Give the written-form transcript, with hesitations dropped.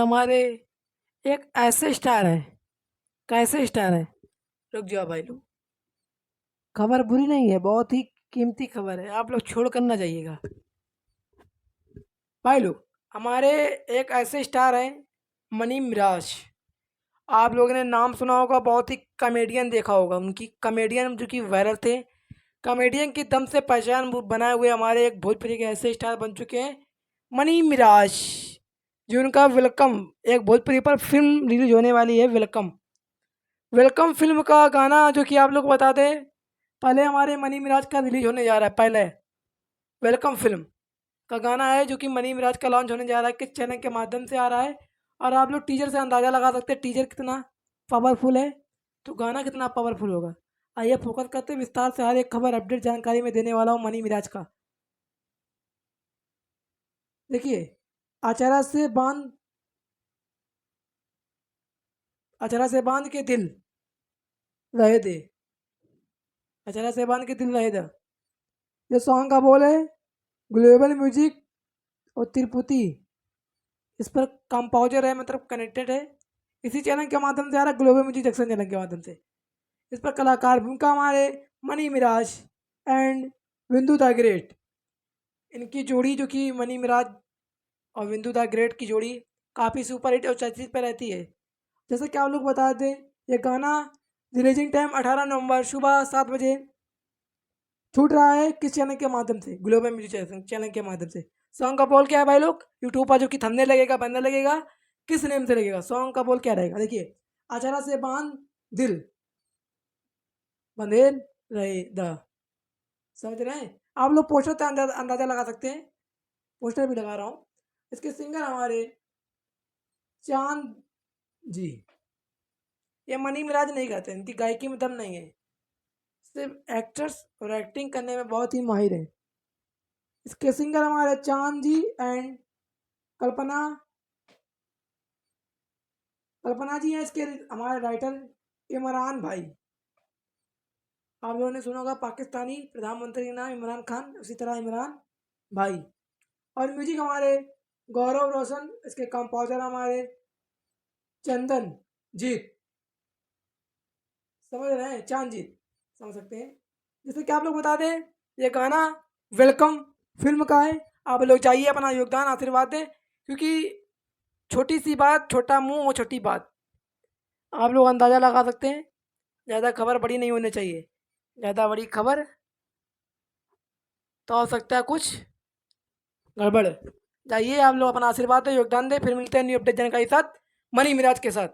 हमारे एक ऐसे स्टार है। कैसे स्टार है? रुक जाओ भाई लोग, खबर बुरी नहीं है, बहुत ही कीमती खबर है, आप लोग छोड़ कर ना जाइएगा। भाई लोग, हमारे एक ऐसे स्टार हैं, मनी मिराज। आप लोगों ने नाम सुना होगा, बहुत ही कॉमेडियन देखा होगा उनकी, कॉमेडियन जो कि वायरल थे। कॉमेडियन की दम से पहचान बनाए हुए हमारे एक भोजपुरी के ऐसे स्टार बन चुके हैं, मनी मिराज। जो उनका वेलकम, एक भोजपुरी पर फिल्म रिलीज होने वाली है, वेलकम। वेलकम फिल्म का गाना जो कि आप लोग बता दें, पहले हमारे मनी मिराज का रिलीज होने जा रहा है। पहले वेलकम फिल्म का गाना है जो कि मनी मिराज का लॉन्च होने जा रहा है, किस चैनल के माध्यम से आ रहा है। और आप लोग टीजर से अंदाज़ा लगा सकते हैं टीजर कितना पावरफुल है, तो गाना कितना पावरफुल होगा। आइए फोकस करते हैं, विस्तार से हर एक खबर अपडेट जानकारी में देने वाला हूँ मनी मिराज का। देखिए, अचरा से बांध अचरा से बांध के दिल रहे दे, अचरा से बांध के दिल रहे दे, ये सॉन्ग का बोल है ग्लोबल म्यूजिक और तिरुपति, इस पर कंपोजर है, मतलब कनेक्टेड है। इसी चैनल के माध्यम से आ रहा है, ग्लोबल म्यूजिक जंक्शन चैनल के माध्यम से। इस पर कलाकार भूमिका हमारे Mani Meraj and Vindu the great. इनकी जोड़ी जो कि मनी मिराज और विंदु द ग्रेट की जोड़ी काफ़ी सुपर हिट और चर्चित पे रहती है। जैसे कि आप लोग बता दें, ये गाना रिलीजिंग टाइम 18 नवंबर सुबह 7 बजे छूट रहा है, किस चैनल के माध्यम से? ग्लोबल म्यूजिक चैनल के माध्यम से। सॉन्ग का बोल क्या है भाई लोग? यूट्यूब पर जो कि थंबनेल लगेगा, बनने लगेगा, किस नेम से लगेगा? सॉन्ग का बोल क्या रहेगा? देखिए, अचारा से बांध दिल बंधेल रहे द, समझ रहे हैं आप लोग? पोस्टर से अंदाजा लगा सकते हैं, पोस्टर भी लगा रहा हूँ। इसके सिंगर हमारे चांद जी। ये मनी मिराज नहीं गाते, इनकी गायकी में दम नहीं है, सिर्फ एक्टर्स और एक्टिंग करने में बहुत ही माहिर है। इसके सिंगर हमारे चांद जी एंड कल्पना कल्पना जी हैं। इसके हमारे राइटर इमरान भाई। आप लोगों ने सुना होगा पाकिस्तानी प्रधानमंत्री का नाम इमरान खान, उसी तरह इमरान भाई। और म्यूजिक हमारे गौरव रोशन, इसके कंपोजर हमारे चंदन जीत, समझ रहे हैं? चांदजीत, समझ सकते हैं। जैसे कि आप लोग बता दें, ये गाना वेलकम फिल्म का है। आप लोग जाइए, अपना योगदान आशीर्वाद दें, क्योंकि छोटी सी बात, छोटा मुंह और छोटी बात, आप लोग अंदाज़ा लगा सकते हैं। ज़्यादा खबर बड़ी नहीं होनी चाहिए, ज़्यादा बड़ी खबर तो हो सकता है कुछ गड़बड़। जाइए आप लोग अपना आशीर्वाद दें, योगदान दें, फिर मिलते हैं न्यू अपडेट जानकारी के साथ मनी मिराज के साथ।